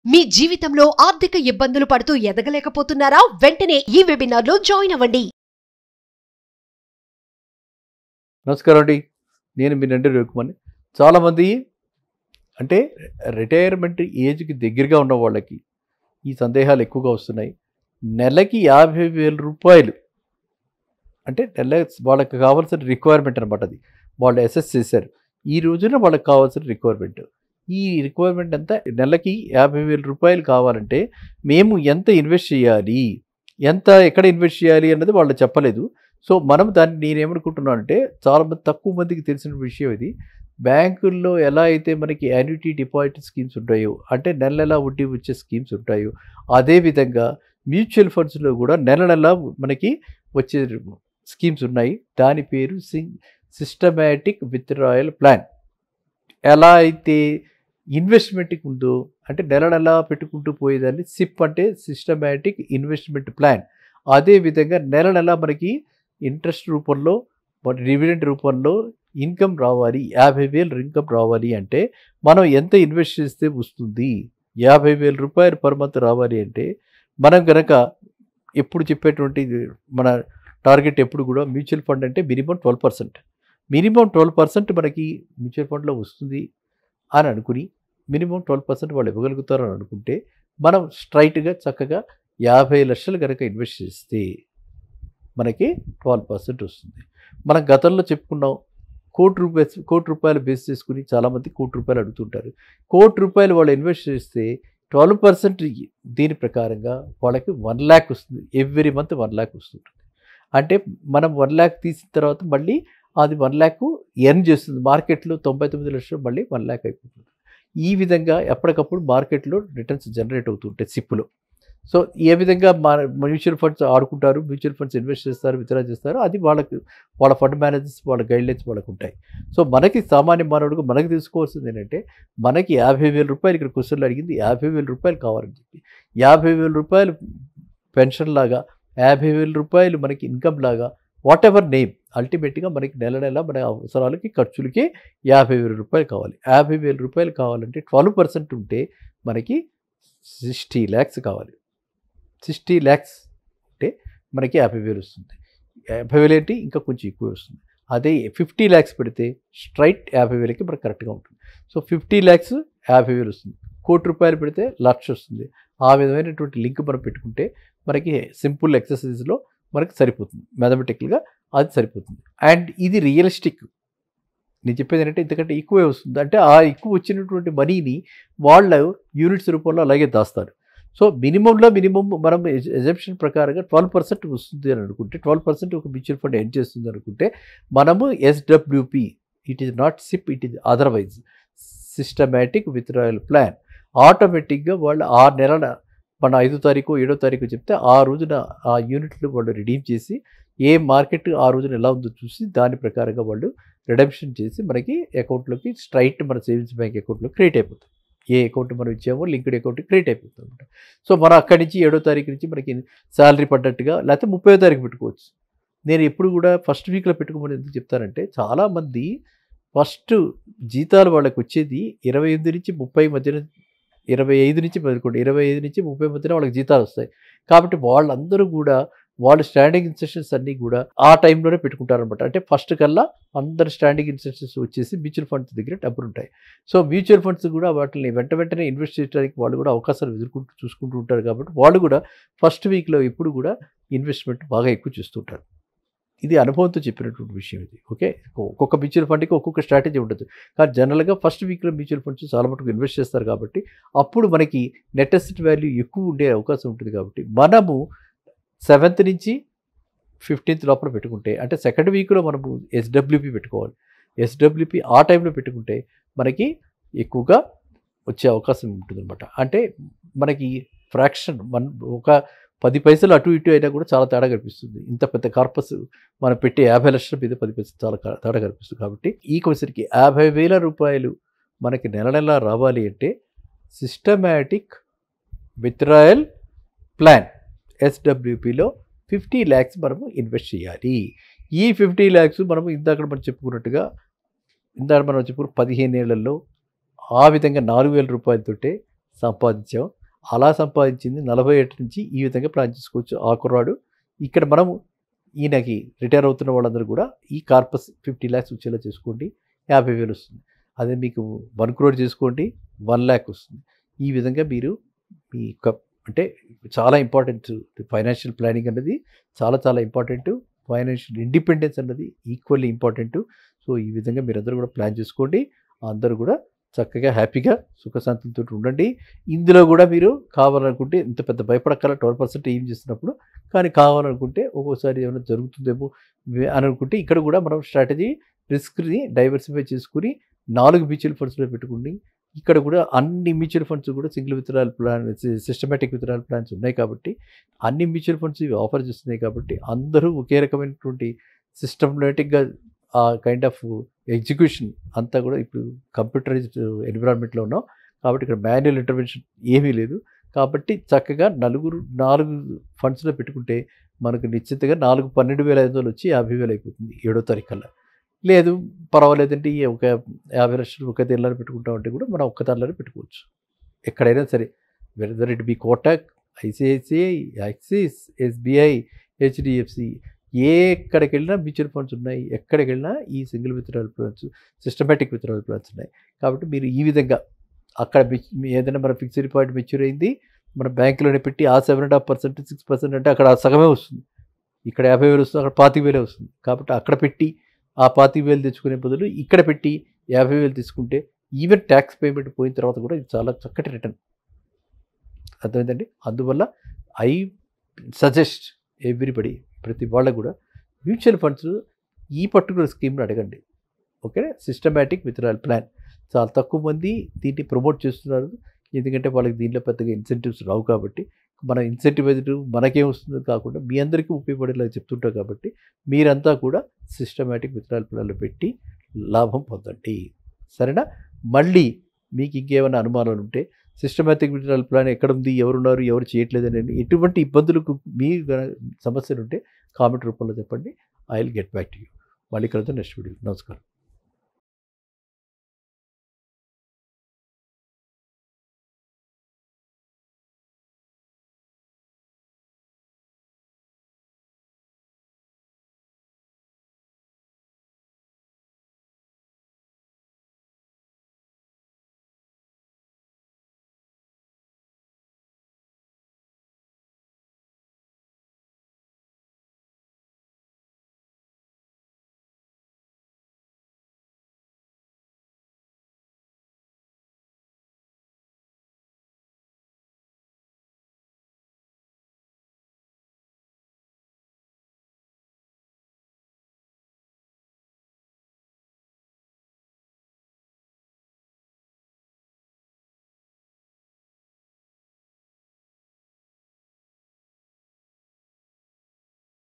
మీ జీవితంలో ఆర్థిక ఇబ్బందులు పడుతూ ఎదగలేకపోతున్నారా? వెంటనే ఈ వెబినార్లో జాయిన్ అవ్వండి. నమస్కారం అండి. నేను మీ నండి రవికుమార్ని. చాలామంది అంటే రిటైర్మెంట్ ఏజ్కి దగ్గరగా ఉన్న వాళ్ళకి ఈ సందేహాలు ఎక్కువగా వస్తున్నాయి. నెలకి 50,000 రూపాయలు అంటే వాళ్ళకి కావాల్సిన రిక్వైర్మెంట్ అనమాట. అది వాళ్ళు అసెస్ చేశారు. ఈ రోజున వాళ్ళకి కావాల్సిన రిక్వైర్మెంట్. ఈ రిక్వైర్మెంట్ అంతా నెలకి 50,000 రూపాయలు కావాలంటే మేము ఎంత ఇన్వెస్ట్ చేయాలి, ఎక్కడ ఇన్వెస్ట్ చేయాలి అన్నది వాళ్ళు చెప్పలేదు. సో మనం దాన్ని నేనేమనుకుంటున్నానంటే చాలామంది తక్కువ మందికి తెలిసిన విషయం ఇది. బ్యాంకుల్లో ఎలా అయితే మనకి యాన్యుటీ డిపాజిట్ స్కీమ్స్ ఉంటాయో, అంటే నెల నెల వడ్డీ వచ్చే స్కీమ్స్ ఉంటాయో, అదేవిధంగా మ్యూచువల్ ఫండ్స్లో కూడా నెల నెల మనకి వచ్చే స్కీమ్స్ ఉన్నాయి. దాని పేరు సిస్టమాటిక్ విత్డ్రాయల్ ప్లాన్. ఎలా అయితే ఇన్వెస్ట్మెంట్కి ఉందో, అంటే నెల నెల పెట్టుకుంటూ పోయేదాన్ని సిప్ అంటే సిస్టమాటిక్ ఇన్వెస్ట్మెంట్ ప్లాన్. అదేవిధంగా నెల నెల మనకి ఇంట్రెస్ట్ రూపంలో, డివిడెండ్ రూపంలో ఇన్కమ్ రావాలి. 50,000 ఇన్కమ్ రావాలి అంటే మనం ఎంత ఇన్వెస్ట్ చేస్తే వస్తుంది? 50,000 రూపాయలు పర్ మంత్ రావాలి అంటే మనం కనుక ఎప్పుడు చెప్పేటువంటి మన టార్గెట్ ఎప్పుడు కూడా మ్యూచువల్ ఫండ్ అంటే మినిమం 12%. మినిమం 12% మనకి మ్యూచువల్ ఫండ్లో వస్తుంది అని అనుకుని మినిమం 12% వాళ్ళు ఇవ్వగలుగుతారని అనుకుంటే మనం స్ట్రైట్గా చక్కగా 50 లక్షలు కనుక ఇన్వెస్ట్ చేస్తే మనకి 12% వస్తుంది. మనం గతంలో చెప్పుకున్నాం, కోటి రూపాయలు బేస్ చేసుకుని చాలామంది కోటి రూపాయలు అడుగుతుంటారు. కోటి రూపాయలు వాళ్ళు ఇన్వెస్ట్ చేస్తే 12% దీని ప్రకారంగా వాళ్ళకి 1 lakh వస్తుంది. ఎవ్రీ మంత్ 1 lakh వస్తుంటుంది. అంటే మనం 1 lakh తీసిన తర్వాత మళ్ళీ అది 1 lakh ఎర్న్ చేస్తుంది. మార్కెట్లో 99 లక్షలు మళ్ళీ 1 lakh అయిపోతుంది. ఈ విధంగా ఎప్పటికప్పుడు మార్కెట్లో రిటర్న్స్ జనరేట్ అవుతుంటాయి సిప్లో. సో ఏ విధంగా మ్యూచువల్ ఫండ్స్ ఆడుకుంటారు, మ్యూచువల్ ఫండ్స్ ఇన్వెస్ట్ చేస్తారు, విత్డ్రా చేస్తారు, అది వాళ్ళ ఫండ్ మేనేజర్స్ వాళ్ళ గైడ్లైన్స్ వాళ్ళకు ఉంటాయి. సో మనకి సామాన్య మానవుడికి మనకు తెలుసుకోవాల్సింది ఏంటంటే, మనకి 50,000 రూపాయలు, ఇక్కడ క్వశ్చన్లు అడిగింది 50,000 రూపాయలు కావాలని చెప్పి, 50,000 రూపాయలు పెన్షన్ లాగా, 50,000 రూపాయలు మనకి ఇన్కమ్ లాగా, వాట్ ఎవర్ నేమ్, అల్టిమేట్గా మనకి నెల నెల మన అవసరాలకి ఖర్చులకి 50,000 రూపాయలు కావాలి. 50,000 రూపాయలు కావాలంటే 12% ఉంటే మనకి 60 lakhs కావాలి. 60 lakhs అంటే మనకి 50,000 వస్తుంది. 50,000 ఏంటి, ఇంకా కొంచెం ఎక్కువ వస్తుంది. అదే 50 lakhs పెడితే స్ట్రైట్ 50,000కి మనకు కరెక్ట్గా ఉంటుంది. సో 50 lakhs 50,000 వస్తుంది. కోటి రూపాయలు పెడితే 1,00,000 వస్తుంది. ఆ విధమైనటువంటి లింక్ మనం పెట్టుకుంటే మనకి సింపుల్ ఎక్సర్సైజ్లో మనకి సరిపోతుంది. మ్యాథమెటికల్గా అది సరిపోతుంది. అండ్ ఇది రియలిస్టిక్. నేను చెప్పేది ఏంటంటే ఇంతకంటే ఎక్కువే వస్తుంది. అంటే ఆ ఎక్కువ వచ్చినటువంటి మనీని వాళ్ళు యూనిట్స్ రూపంలో అలాగే దాస్తారు. సో మినిమం మనం ఎజంప్షన్ ప్రకారంగా 12% వస్తుంది అని అనుకుంటే, 12% ఒక మ్యూచువల్ ఫండ్ ఎండ్ చేస్తుంది అనుకుంటే, మనము SWP, it is not SIP, it is otherwise systematic withdrawal plan. ఆటోమేటిక్గా వాళ్ళు ఆ నెలన మన 5వ తారీఖు 7వ తారీఖు చెప్తే ఆ రోజున ఆ యూనిట్లు వాళ్ళు రిడీమ్ చేసి, ఏ మార్కెట్ ఆ రోజున ఎలా ఉందో చూసి దాని ప్రకారంగా వాళ్ళు రిడెంప్షన్ చేసి మనకి అకౌంట్లోకి స్ట్రైట్ మన సేవింగ్స్ బ్యాంక్ అకౌంట్లో క్రియేట్ అయిపోతుంది. ఏ అకౌంట్ మనం ఇచ్చామో లింక్డ్ అకౌంట్ క్రియేట్ అయిపోతుంది అనమాట. సో మనం అక్కడి నుంచి 7వ తారీఖు నుంచి మనకి శాలరీ పడ్డట్టుగా, లేకపోతే 30వ తారీఖు పెట్టుకోవచ్చు. నేను ఎప్పుడు కూడా ఫస్ట్ వీక్లో పెట్టుకోమని ఎందుకు చెప్తానంటే, చాలామంది ఫస్ట్ జీతాలు వాళ్ళకి వచ్చేది 28 నుంచి 30 మధ్యన, 25 నుంచి 30 మధ్యన వాళ్ళకి జీతాలు వస్తాయి. కాబట్టి వాళ్ళందరూ కూడా వాళ్ళు స్టాండింగ్ ఇన్స్ట్రక్షన్స్ అన్నీ కూడా ఆ టైంలోనే పెట్టుకుంటారనమాట. అంటే ఫస్ట్ కల్లా అందరు స్టాండింగ్ ఇన్స్ట్రక్షన్స్ వచ్చేసి మ్యూచువల్ ఫండ్స్ దగ్గర డబ్బులు ఉంటాయి. సో మ్యూచువల్ ఫండ్స్ కూడా వాటిని వెంటనే ఇన్వెస్ట్ చేయడానికి వాళ్ళు కూడా అవకాశాలు చూసుకుంటూ ఉంటారు. కాబట్టి వాళ్ళు కూడా ఫస్ట్ వీక్లో ఎప్పుడు కూడా ఇన్వెస్ట్మెంట్ బాగా ఎక్కువ చేస్తుంటారు. ఇది అనుభవంతో చెప్పినటువంటి విషయం ఇది. ఓకే, ఒక్కొక్క మ్యూచువల్ ఫండ్కి ఒక్కొక్క స్ట్రాటజీ ఉంటుంది. కానీ జనరల్గా ఫస్ట్ వీక్లో మ్యూచువల్ ఫండ్స్ చాలా మటుకు ఇన్వెస్ట్ చేస్తారు. కాబట్టి అప్పుడు మనకి నెట్ అసెట్ వాల్యూ ఎక్కువ ఉండే అవకాశం ఉంటుంది. కాబట్టి మనము 7th నుంచి 15th లోపల పెట్టుకుంటే, అంటే సెకండ్ వీక్లో మనము ఎస్డబ్ల్యూపి పెట్టుకోవాలి. ఎస్డబ్ల్యూపి ఆ టైంలో పెట్టుకుంటే మనకి ఎక్కువగా వచ్చే అవకాశం ఉంటుందన్నమాట. అంటే మనకి ఫ్రాక్షన్ ఒక 10 పైసలు అటు ఇటు అయినా కూడా చాలా తేడా కనిపిస్తుంది. ఇంత పెద్ద కార్పస్ మనం పెట్టే 50 లక్షల మీద 10 పైసలు చాలా తేడా కనిపిస్తుంది. కాబట్టి ఈ క్వశ్చన్కి 50,000 రూపాయలు మనకి నెల నెల రావాలి అంటే సిస్టమాటిక్ విత్డ్రాయల్ ప్లాన్ ఎస్డబ్ల్యూపిలో 50 lakhs మనము ఇన్వెస్ట్ చేయాలి. ఈ 50 lakhs మనము ఇందాక మనం చెప్పుకున్నట్టుగా, మనం 15 ఏళ్లలో ఆ విధంగా 4,000 రూపాయలతోటే సంపాదించాం. అలా సంపాదించింది 47 నుంచి ఈ విధంగా ప్లాన్ చేసుకోవచ్చు. ఆ కుర్రాడు ఇక్కడ మనము ఈయనకి రిటైర్ అవుతున్న వాళ్ళందరూ కూడా ఈ కార్పస్ 50 lakhs వచ్చేలా చేసుకోండి, 50,000 వస్తుంది. అదే మీకు 1 crore చేసుకోండి, 1 lakh వస్తుంది. ఈ విధంగా మీరు మీ అంటే చాలా ఇంపార్టెంట్ ఫైనాన్షియల్ ప్లానింగ్ అన్నది చాలా చాలా ఇంపార్టెంట్. ఫైనాన్షియల్ ఇండిపెండెన్స్ అన్నది ఈక్వల్లీ ఇంపార్టెంట్. సో ఈ విధంగా మీరందరూ కూడా ప్లాన్ చేసుకోండి. అందరూ కూడా చక్కగా హ్యాపీగా సుఖశాంతులతో ఉండండి. ఇందులో కూడా మీరు కావాలనుకుంటే ఇంత పెద్ద భయపడక్కల 12% ఏం చేస్తున్నప్పుడు, కానీ కావాలనుకుంటే ఒక్కోసారి ఏమైనా జరుగుతుందేమో అని అనుకుంటే ఇక్కడ కూడా మనం స్ట్రాటజీ రిస్క్ని డైవర్సిఫై చేసుకుని 4 మ్యూచువల్ ఫండ్స్లో పెట్టుకుని ఇక్కడ కూడా అన్ని మ్యూచువల్ ఫండ్స్ కూడా single withdrawal plan, systematic withdrawal plans ఉన్నాయి కాబట్టి అన్ని మ్యూచువల్ ఫండ్స్ ఇవి ఆఫర్ చేస్తున్నాయి కాబట్టి అందరూ ఒకే రకమైనటువంటి సిస్టమేటిక్గా ఆ కైండ్ ఆఫ్ ఎగ్జిక్యూషన్ అంతా కూడా ఇప్పుడు కంప్యూటరైజ్డ్ ఎన్విరాన్మెంట్లో ఉన్నాం కాబట్టి ఇక్కడ మాన్యువల్ ఇంటర్వెన్షన్ ఏమీ లేదు. కాబట్టి చక్కగా 4 ఫండ్స్లో పెట్టుకుంటే మనకు నిశ్చితంగా 12,500 వచ్చి 50,000 అయిపోతుంది 7వ తారీఖు కల్లా. లేదు పర్వాలేదంటే ఒక 50 లక్షలు ఒక దానిలో పెట్టుకుంటామంటే కూడా మనం ఒక్క దానిలోనే పెట్టుకోవచ్చు. ఎక్కడైనా సరే whether it be Kotak, ICICI, axis, SBI, HDFC, ఎక్కడికి వెళ్ళినా మ్యూచువల్ ఫండ్స్ ఉన్నాయి. ఎక్కడికి వెళ్ళినా ఈ single withdrawal plans, systematic withdrawal plans ఉన్నాయి. కాబట్టి మీరు ఈ విధంగా అక్కడ ఏదైనా మన ఫిక్స్డ్ డిపాజిట్ మెచ్యూర్ అయింది మన బ్యాంకులోనే పెట్టి ఆ 7.5%, 6% అంటే అక్కడ సగమే వస్తుంది. ఇక్కడ 50,000 వస్తుంది, అక్కడ 25,000 వస్తుంది. కాబట్టి అక్కడ పెట్టి ఆ 25,000 తెచ్చుకునే బదులు ఇక్కడ పెట్టి 50,000 తీసుకుంటే ఈవెన్ ట్యాక్స్ పేమెంట్ పోయిన తర్వాత కూడా ఇది చాలా చక్కటి రిటర్న్. అర్థమైందండి. అందువల్ల ఐ సజెస్ట్ ఎవ్రీబడి, ప్రతి వాళ్ళకు కూడా మ్యూచువల్ ఫండ్స్ ఈ పర్టికులర్ స్కీమ్ని అడగండి. ఓకే, సిస్టమేటిక్ విత్డ్రాయల్ ప్లాన్ చాలా తక్కువ మంది దీన్ని ప్రమోట్ చేస్తున్నారు. ఎందుకంటే వాళ్ళకి దీంట్లో పెద్దగా ఇన్సెంటివ్స్ రావు కాబట్టి మన ఇన్సెంటివైజ్డ్ మనకేం వస్తుందో కాకుండా మీ అందరికీ ఉపయోగపడేలాగా చెప్తుంటాం కాబట్టి మీరంతా కూడా సిస్టమేటిక్ విత్డ్రాయల్ ప్లాన్లో పెట్టి లాభం పొందండి. సరేనా? మళ్ళీ మీకు ఇంకేమైనా అనుమానాలు ఉంటే సిస్టమేటిక్ విత్డ్రాయల్ ప్లాన్ ఎక్కడుంది, ఎవరున్నారు, ఎవరు చేయట్లేదు అని ఎటువంటి ఇబ్బందులకు మీ సమస్యలు ఉంటే కామెంట్ రూపంలో చెప్పండి. I will get back to you. మళ్ళీ కలుద్దాం నెక్స్ట్ వీడియో. నమస్కారం.